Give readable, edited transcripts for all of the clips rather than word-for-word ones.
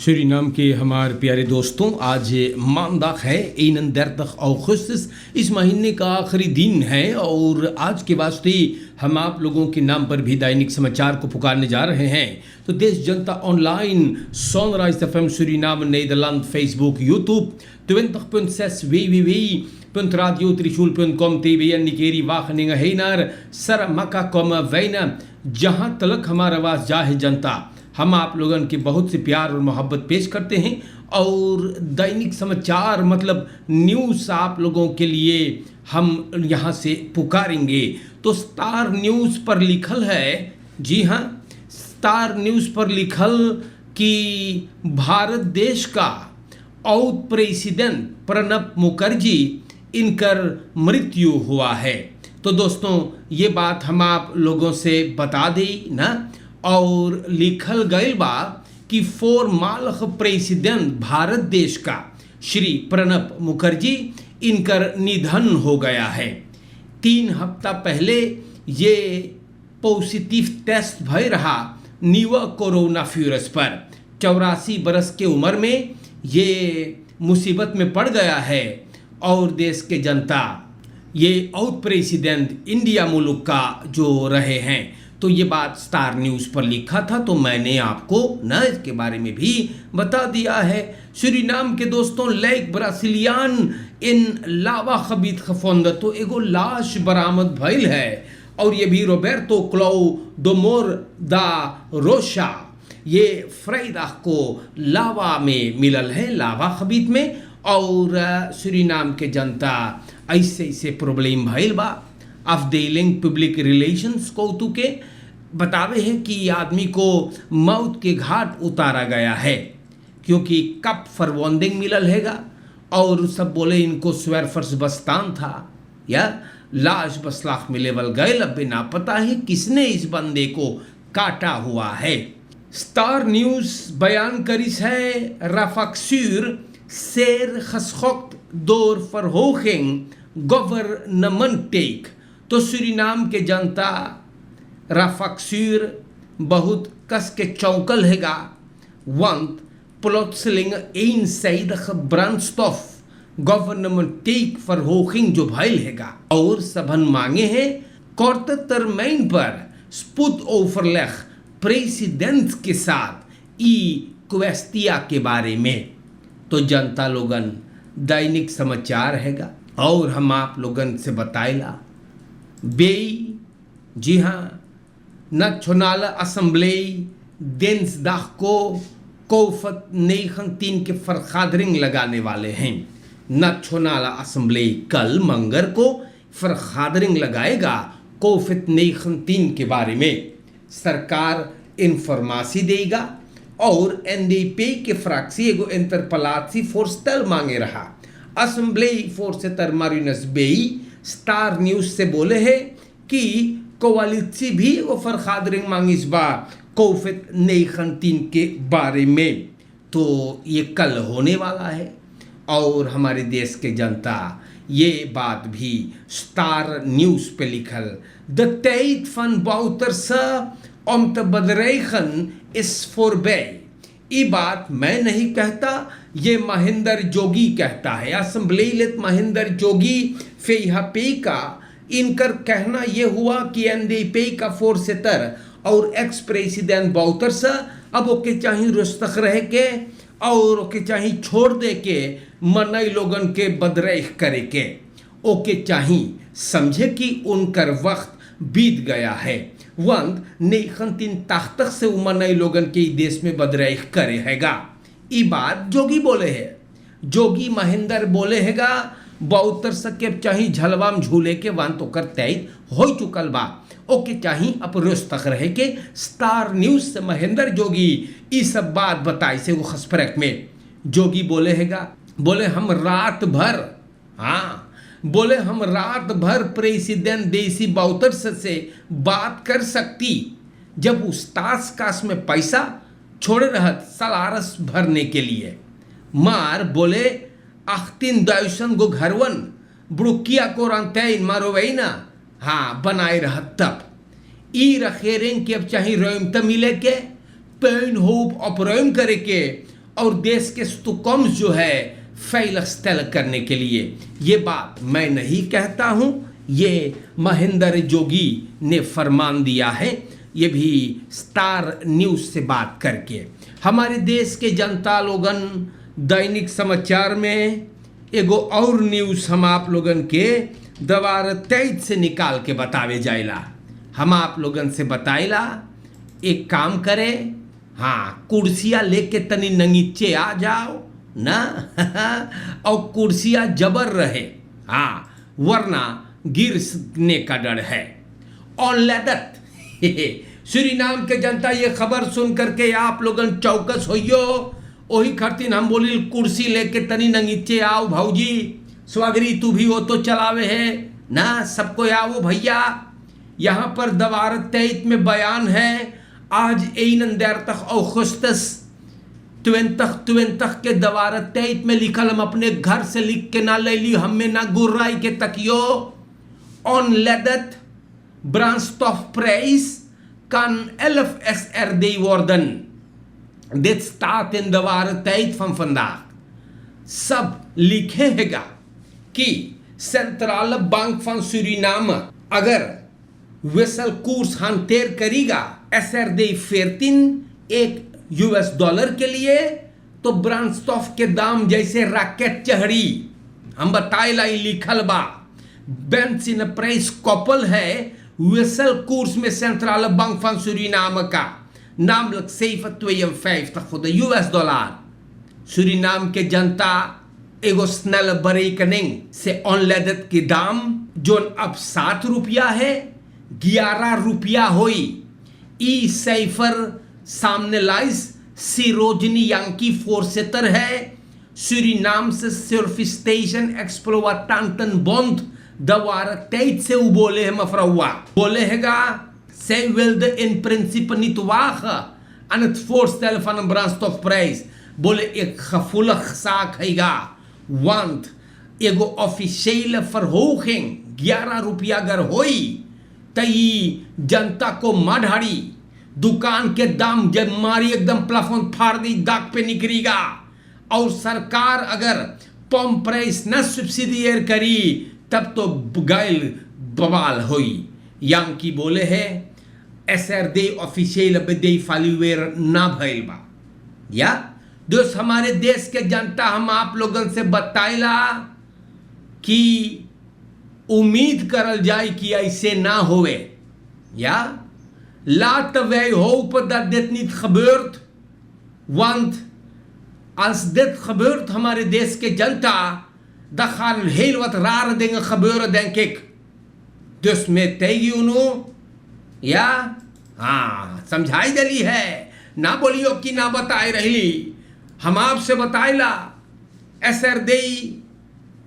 Suriname के हमारे प्यारे दोस्तों, आज मानदाग है 31 अगस्त। इस महीने का आखिरी दिन है और आज के वास्ते हम आप लोगों के नाम पर भी दैनिक समाचार को पुकारने जा रहे हैं। तो देश जनता online, sunrise FM Suriname, Nederland, Facebook, YouTube, 20.6 www.radiotrishul.com, TVN Nikeri Wageningen Henar, Saramaka, Wena, जहाँ तलक हमारा आवाज़ जा है जनता, हम आप लोगों की बहुत से प्यार और मोहब्बत पेश करते हैं। और दैनिक समाचार मतलब न्यूज़ आप लोगों के लिए हम यहाँ से पुकारेंगे। तो स्टार न्यूज़ पर लिखल है, जी हाँ, स्टार न्यूज़ पर लिखल कि भारत देश का औद प्रेसिडेंट प्रणब मुखर्जी इनकर मृत्यु हुआ है। तो दोस्तों ये बात हम आप लोगों से बता दें ना। और लिखल गयल बा कि फॉर्मल प्रेसिडेंट भारत देश का श्री प्रणब मुखर्जी इनकर निधन हो गया है। 3 हफ्ता पहले ये पॉजिटिव टेस्ट भय रहा न्यू कोरोना वायरस पर। 84 बरस के उम्र में ये मुसीबत में पड़ गया है और देश के जनता ये औद प्रेसिडेंट इंडिया मुल्क का जो रहे हैं। तो ये बात स्टार न्यूज़ पर लिखा था, तो मैंने आपको न इसके बारे में भी बता दिया है। सूरीनाम के दोस्तों, लेक ब्रासिलियान इन लावा खबीत खफोंद, तो एगो लाश बरामद भइल है और ये भी रोबर्टो क्लाउ डोमोर दा रोशा, ये फ्राइडे को लावा में मिलल है, लावा खबीत में। और सूरीनाम के जनता ऐसे प्रॉब्लम भइल बा। अफडेलिंग पब्लिक रिलेशंस को के बतावे है कि आदमी को मौत के घाट उतारा गया है क्योंकि कप फरवॉन्डिंग मिलल हैगा और सब बोले इनको स्वेर फर्स बस्तान था या लाश बसलाख में लेवल गए। अब बिना पता है किसने इस बंदे को काटा हुआ है। स्टार न्यूज़ बयान करिस है राफाक्सूर शेर खसखोक्त दौर फरहोखिंग गवर्नमेंट टेक। तो सूरीनाम के जनता राफाक्सूर बहुत कस के चौकल हैगा। वंत प्लोट्सलिंग इन सईद ब्रांडस्टॉफ गवर्नमेंट टेक फरहोखिंग जो भइल हैगा और सबन मांगे हैं कोर्ट तरमीन पर स्पुत ओवरलेख प्रेसिडेंट के साथ ई क्वेस्टिया के बारे में। तो जनता लोगन दैनिक समाचार हैगा और हम आप लोगन से बताइला बेई, जी हाँ, नेशनल असेंबली दिनसदाग को कोविड-19 के फरखादरिंग लगाने वाले हैं। नेशनल असेंबली कल मंगर को फरखादरिंग लगाएगा कोविड-19 के बारे में। सरकार इंफॉर्मेसी देगा और एनडीपी के फ्रैक्सी एगो इंटरपलासी फोर्स्टल मांगे रहा। असेंबली फोर्स तरमारिनस बेई स्टार न्यूज़ से बोले हैं कि कोवालिसी भी वो फरखादरिंग मांगिस बा कोविड-19 के बारे में। तो ये कल होने वाला है और हमारे देश के जनता ये बात भी स्टार न्यूज़ पे लिखल the tijd van Bouterse om te bedreigen is voorbij। ये बात मैं नहीं कहता, ये महेंद्र जोगी कहता है। असेंबली लेत महेंद्र जोगी फेहपी का इनकर कहना ये हुआ कि एनडीपी का फोर्सेटर और एक्स प्रेसिडेंट बाउतरसा अब ओके चाहिए रुस्तख रह के और ओके चाहिए छोड़ दे के मनई लोगन के बदरेख करे के ओके चाहिए, समझे कि उनकर वक्त बीत गया है। वंद 19 से मनई लोगन के देश में बदरेख करे हैगा। ई बात जोगी बोले है, जोगी महेंद्र बोले हैगा। बहुतर सके चाही झलवा में झूले के वन तो कर तय हो चुकल बा, ओके चाही अपरोस तक रहे के। स्टार न्यूज़ से महेंद्र जोगी ई सब बात बताई से वो खसफरक में जोगी बोले हैगा, बोले हम रात भर, हाँ बोले हम रात भर प्रेसिडेंट देसी बाउतर से बात कर सकती जब उस्तास काश में पैसा छोड़े रहत सलारस भरने के लिए। मार बोले अख्तिन दायुसन गो घरवन ब्रुकिया को रंतैन मारो वही ना, हाँ बनाए रहत तब ई रखेरें के अब चाहे रोम त मिले के पेन होप अपरोम करे के और देश के स्टॉकहोम जो है फैलस्tel करने के लिए। ये बात मैं नहीं कहता हूँ, ये महेंद्र जोगी ने फरमान दिया है, ये भी स्टार न्यूज़ से बात करके। हमारे देश के जनता लोगन दैनिक समाचार में एगो और न्यूज़ हम आप लोगन के दवार 23 से निकाल के बतावे जाइला। हम आप लोगन से बताइला एक काम करे, हाँ कुर्सियाँ लेके तनी नंगीचे आ जाओ ना और कुर्सियाँ जबर रहे, हाँ वरना गिरने का डर है। और लदत सूरीनाम के जनता ये खबर सुन करके आप लोगन चौकस होइयो, वही खरतीन हम बोली कुर्सी लेके तनी नंगीचे आओ भौजी, स्वागरी तू भी वो तो चलावे है ना, सबको आओ भैया। यहाँ पर दवार 23 में बयान है, आज 31 अगस्त 2020 के दवार 23 में लिखल, हम अपने घर से लिख के ना ले ली, हमें ना गुर्राई के तकियो। ऑन लेदत brandstofprijs kan 11 SRD worden. Dit staat in de ware tijd van vandaag. सब लिखेगा कि सेंट्रल बैंक van Suriname अगर विसल कोर्स hanteer करेगा SRD 14 एक $1 के लिए, तो ब्रांडस्टॉफ के दाम जैसे रॉकेट चढ़ी। हम बताइला लिखल बा बेंसिन प्राइस कपल है विसल कोर्स में सेंट्रल बैंक van Suriname का, namelijk 7,52 voor de $. सूरीनाम के जनता एगो स्नेल बरेकनिंग से ऑनलेदत के दाम जो अब ₹7 है ₹11 होई। ई सैफर सामने लाइस सिरोजनी यांकी फोरसेतर है सूरीनाम से सिर्फ स्टेशन एक्सप्लोवाटांटन बॉन्ड दवार 23 से वो बोले है मफरवा बोले हैगा zij wilde in principe niet wagen aan het voorstellen van een brandstofprijs. बोले एक gevoelig zaak हैगा, want एगो ऑफिशियल verhoging ₹11 अगर होई तई जनता को मढ़ाड़ी दुकान के दाम जब मारी एकदम प्लाफोन फाड़ दी, दाग पे निकलेगा। और सरकार अगर पंप प्राइस न सब्सिडियर करी तब तो गायल बवाल होई। यांकी बोले है SRD ऑफिशियल बेदे फालीवेर ना भइल बा। या दोस्त हमारे देश के जनता हम आप लोगन से बताइला कि उम्मीद करल जाए कि ऐसे ना होवे। Ja, laten wij hopen dat dit niet gebeurt, want als dit gebeurt हमारे देश के जनता, dan gaan heel wat rare dingen gebeuren denk ik। dus मैं तेगी या हाँ समझाई दली है, ना बोलियो कि ना बताए रही। हम आपसे बताइला SRD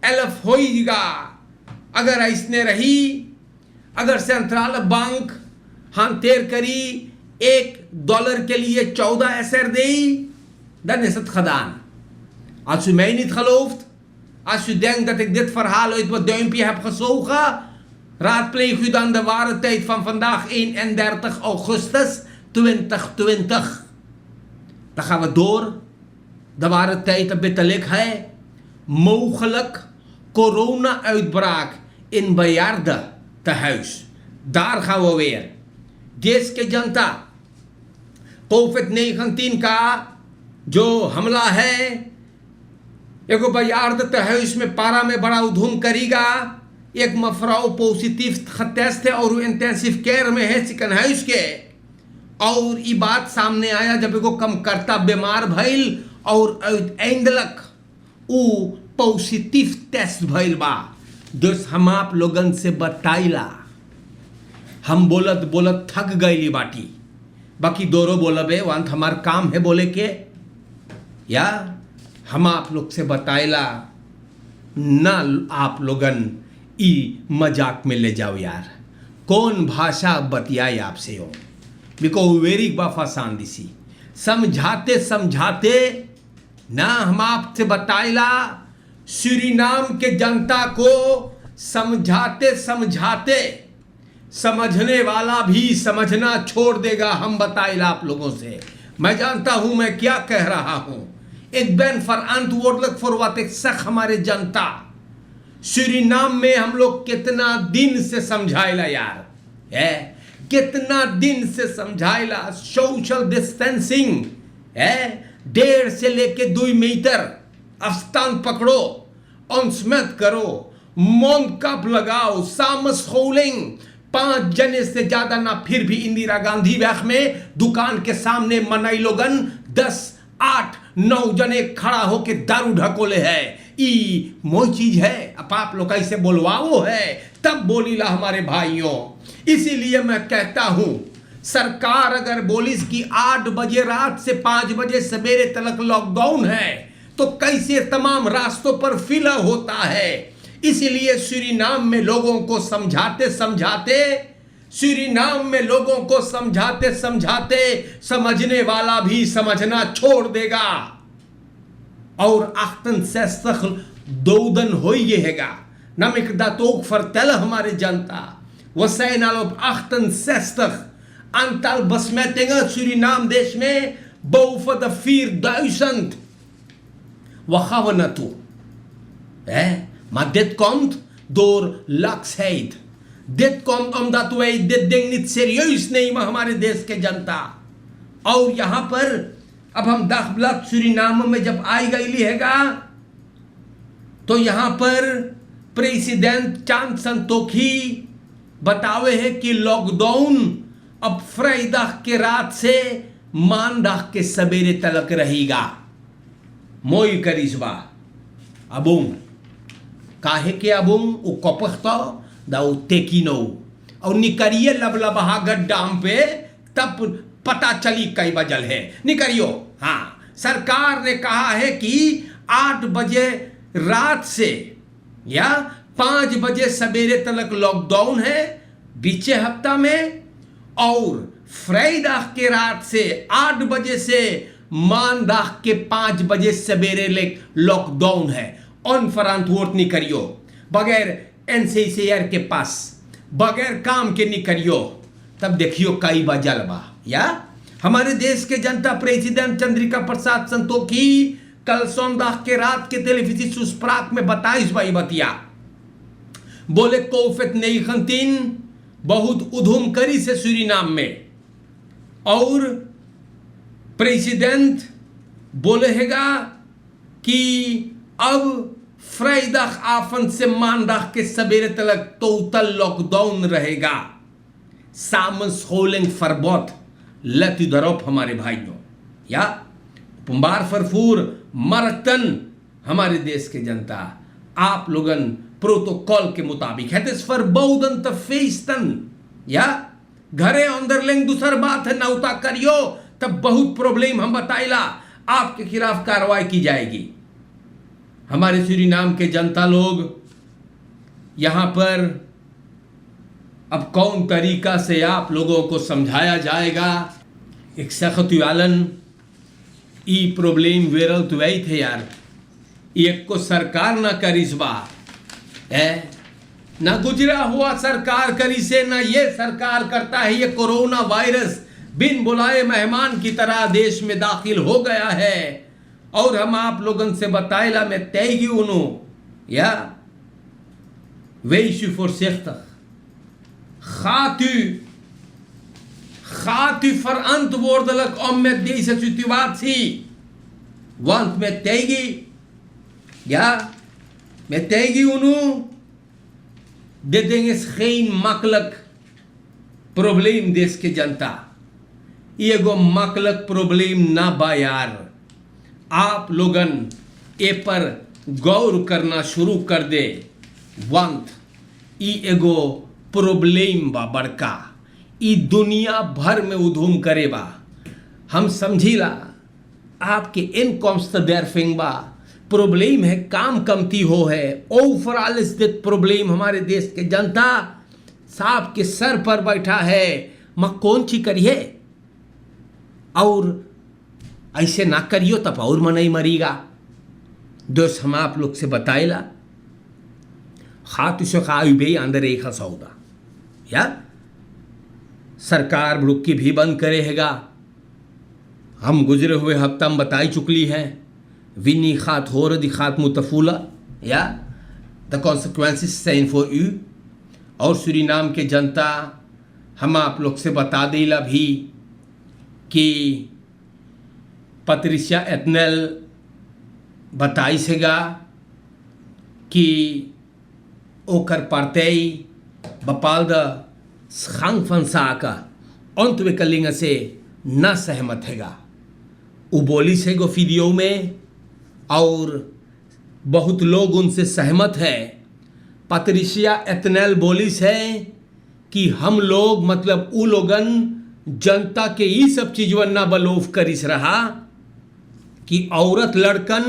11 होईगा अगर ऐसने रही, अगर सेंट्रल बैंक hanteer करी $1 के लिए 14 SRD, dan is het gedaan। Als u mij niet gelooft, als u denkt dat ik dit verhaal uit mijn duimpje heb gezogen, raadpleeg u dan de ware tijd van vandaag 31 augustus 2020। Dan gaan we door। De ware tijd betelijk है mogelijk corona-uitbraak in bejaardentehuis। daar gaan we weer। देश के जनता COVID-19 का जो हमला है एगो bejaardentehuis में पारा में बड़ा उधूम करेगा। एक मफराव पॉजिटिव टेस्ट है और इंटेंसिव केयर में है ziekenhuis के। और ये बात सामने आया जब एगो कम करता बीमार भइल और eindelijk उ पॉजिटिव टेस्ट भइल बा। दोस्त हम आप लोगन से बताइला, हम बोलत बोलत थक गईली बाटी, बाकी दोरो बोलबे वांत हमार काम है बोले के। या हम आप लोग से बताइला ना, आप लोगन ई मजाक में ले जाओ यार। कौन भाषा बतियाई आपसे हो, बिको वेरी बाफासान दिसी समझाते समझाते ना। हम आपसे बताइला सूरीनाम के जनता को समझाते समझाते समझने वाला भी समझना छोड़ देगा। हम बताइला आप लोगों से, मैं जानता हूं मैं क्या कह रहा हूं। एक ben verantwoordelijk voor wat ik zeg हमारे जनता। सूरीनाम में हम लोग कितना दिन से समझाइला यार है, कितना दिन से समझाइला सोशल डिस्टेंसिंग है, 1.5 से लेके 2 मीटर अफस्तान पकड़ो, अंसमत करो, मौन कप लगाओ, सामस होलिंग 5 जने से ज्यादा ना, फिर भी इंदिरा गांधी वैख में दुकान के सामने मनाई लोगन 10, 8, 9 जने खड़ा होके दारू ढकोले है। ई मोई चीज है, अब आप लोग ऐसे बोलवाओ है तब बोलीला हमारे भाइयों। इसीलिए मैं कहता हूं सरकार अगर बोलिस कि 8 बजे रात से 5 बजे सवेरे तक लॉकडाउन है तो कैसे तमाम रास्तों पर फिल होता है। इसीलिए सूरीनाम में लोगों को समझाते समझाते, सूरीनाम में लोगों को समझाते समझाते समझने वाला भी समझना छोड़ देगा और 68 doden hoijega. Nam ik dat ook vertellen, hamaरे Janata. We zijn al op 68 aantal besmettingen Suriname देश में boven de 4000. Waar gaan we naartoe? Maar dit komt door laksheid. Dit komt omdat wij dit ding niet serieus nemen, हमारे देश के जनता। और यहाँ पर अब हम दाखिला सूरीनाम में जब आई गई हैगा तो यहाँ पर प्रेसिडेंट चांद संतोखी बतावे है कि लॉकडाउन अब फ्राइडे के रात से मानदाह के सवेरे तक रहेगा। मोई करिश्बा अबुम काहे के अबुम उ कपखता दाउ तेकिनो और निकरिए लबलबहा गड्डाम पे तब पता चली कई बजल है। निकरियो हाँ, सरकार ने कहा है कि 8 बजे रात से या 5 बजे सवेरे तक लॉकडाउन है बीचे हफ्ता में, और फ्राइडे के रात से 8 बजे से मानदाह के 5 बजे सवेरे ले लॉकडाउन है। अनफरांतवोर्ट नहीं करियो, बगैर NCCR के पास बगैर काम के नहीं करियो, तब देखियो कई बजल बा। या हमारे देश के जनता प्रेसिडेंट चंद्रिका प्रसाद संतोखी कल सोमवार के रात के टेलीविजन सुस्प्राक में 22 बाई बतिया बोले कोविड-19 बहुत उधम करी से सूरीनाम में, और प्रेसिडेंट बोले हैगा कि अब फ्राइडे आफन से मानदाह के सवेरे तक टोटल लॉकडाउन रहेगा। सामस होलिंग फरबोत लती दरोप हमारे भाइयों या पुंबार फरफूर मरतन हमारे देश के जनता, आप लोगन प्रोटोकॉल के मुताबिक है फरबौदन तफेस्तन या घरे अंदर लेंग। दूसर बात है नौता करियो तब बहुत प्रॉब्लम हम बताइला, आपके खिलाफ कार्रवाई की जाएगी। हमारे सूरीनाम के जनता लोग यहाँ पर अब कौन तरीका से आप लोगों को समझाया जाएगा। एक सख्त वालन ई प्रॉब्लम वेरल तो वही थे यार, एक को सरकार ना करिश्बा है ना गुजरा हुआ सरकार करी से, ना ये सरकार करता है। ये कोरोना वायरस बिन बुलाए मेहमान की तरह देश में दाखिल हो गया है, और हम आप लोगों से बताइला में तयगी उनो या wees u voorzichtig, gaat u verantwoordelijk om met deze situatie, want met tegi uno, dit ding is geen makkelijk probleem देश के जनता, ये गो makkelijk probleem ना बा यार। आप लोगन ए पर गौर करना शुरू कर दे, वंत ई एगो प्रॉब्लम बा बड़का, ई दुनिया भर में उधूम करे बा। हम समझीला आपके इनकॉन्स्टेंट बा प्रॉब्लम है, काम कमती हो है, ओवरऑल स्थित प्रॉब्लम हमारे देश के जनता साहब के सर पर बैठा है। मैं कौन ची करिए, और ऐसे ना करियो तब और मन नहीं मरीगा। दोस्त हम आप लोग से बताइला खातु से खाई अंदर एक सौदा या सरकार बुड़की भी बंद करेगा। हम गुजरे हुए हफ्ता में बताई चुकली है Winnie gaat horen, die gaat moeten voelen. Ja? De consequenties zijn voor u. और सूरीनाम के जनता, हम आप लोग से बता देला भी कि पत्रिसिया एथनेल बताई सेगा कि ओकर पार्टई बपाल schang van zaken ontwikkelingen से न सहमत हैगा। वो बोली सेगो वीडियो में और बहुत लोग उनसे सहमत है। पत्रिसिया एथनेल बोली है कि हम लोग मतलब उ लोगन जनता के ये सब चीजवन ना बलोफ करिस रहा कि औरत लड़कन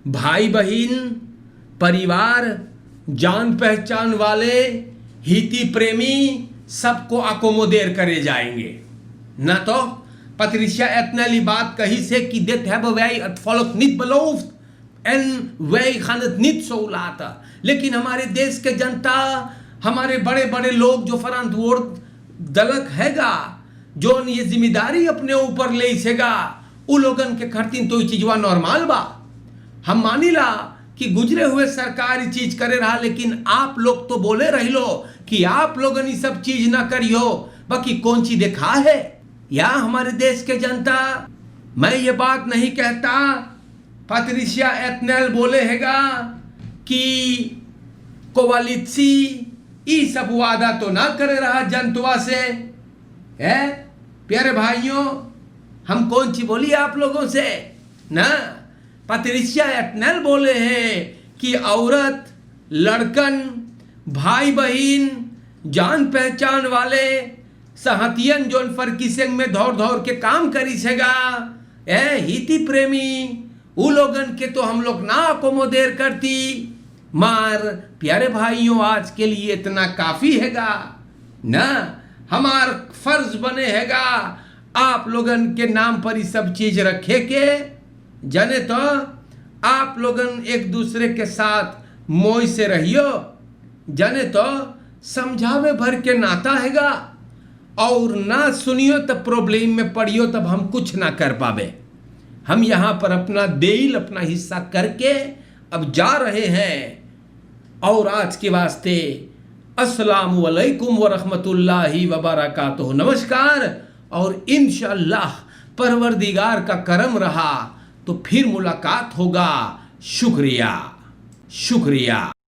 भाई बहन परिवार जान पहचान वाले हिती प्रेमी सबको अकोमोदेर करे जाएंगे ना। तो पत्रिसिया एथनेल बात कही से कि dit hebben wij het volk niet beloofd en wij gaan het niet zo laten। लेकिन हमारे देश के जनता, हमारे बड़े बड़े लोग जो फरांतवोर्ड दलक हैगा, जो ये जिम्मेदारी अपने ऊपर ले सेगा, उ लोगन के खर्तिन तो चीजवा नॉर्मल बा। हम मानिला कि गुजरे हुए सरकार चीज करे रहा, लेकिन आप लोग तो बोले रही लो कि आप लोगन ये सब चीज ना करियो, बाकी कौन ची देखा है या हमारे देश के जनता। मैं ये बात नहीं कहता, पत्रिसिया एथनेल बोले हैगा कि कोवालित्सी ये सब वादा तो ना करे रहा जनता से है। प्यारे भाइयों, हम कौन सी बोली आप लोगों से ना। पत्रिसिया एथनेल बोले हैं कि औरत लड़कन भाई बहन जान पहचान वाले सहतियन जोन फरकिसेंग में दौड़ दौड़ के काम करी सेगा हिती प्रेमी उ लोगन के तो हम लोग ना अकोमोदेर करती। मार प्यारे भाइयों, आज के लिए इतना काफी हैगा ना। हमार फर्ज बने हैगा आप लोगन के नाम पर ये सब चीज रखे के जाने। तो आप लोगन एक दूसरे के साथ मोह से रहियो जाने। तो समझावे भर के नाता हैगा, और ना सुनियो तब प्रॉब्लम में पड़ियो, तब हम कुछ ना कर पावे। हम यहाँ पर अपना देल अपना हिस्सा करके अब जा रहे हैं। और आज के वास्ते अस्सलामु अलैकुम व रहमतुल्लाहि व बरकातुहू, नमस्कार। और इंशाअल्लाह परवरदिगार का करम रहा तो फिर मुलाकात होगा। शुक्रिया शुक्रिया।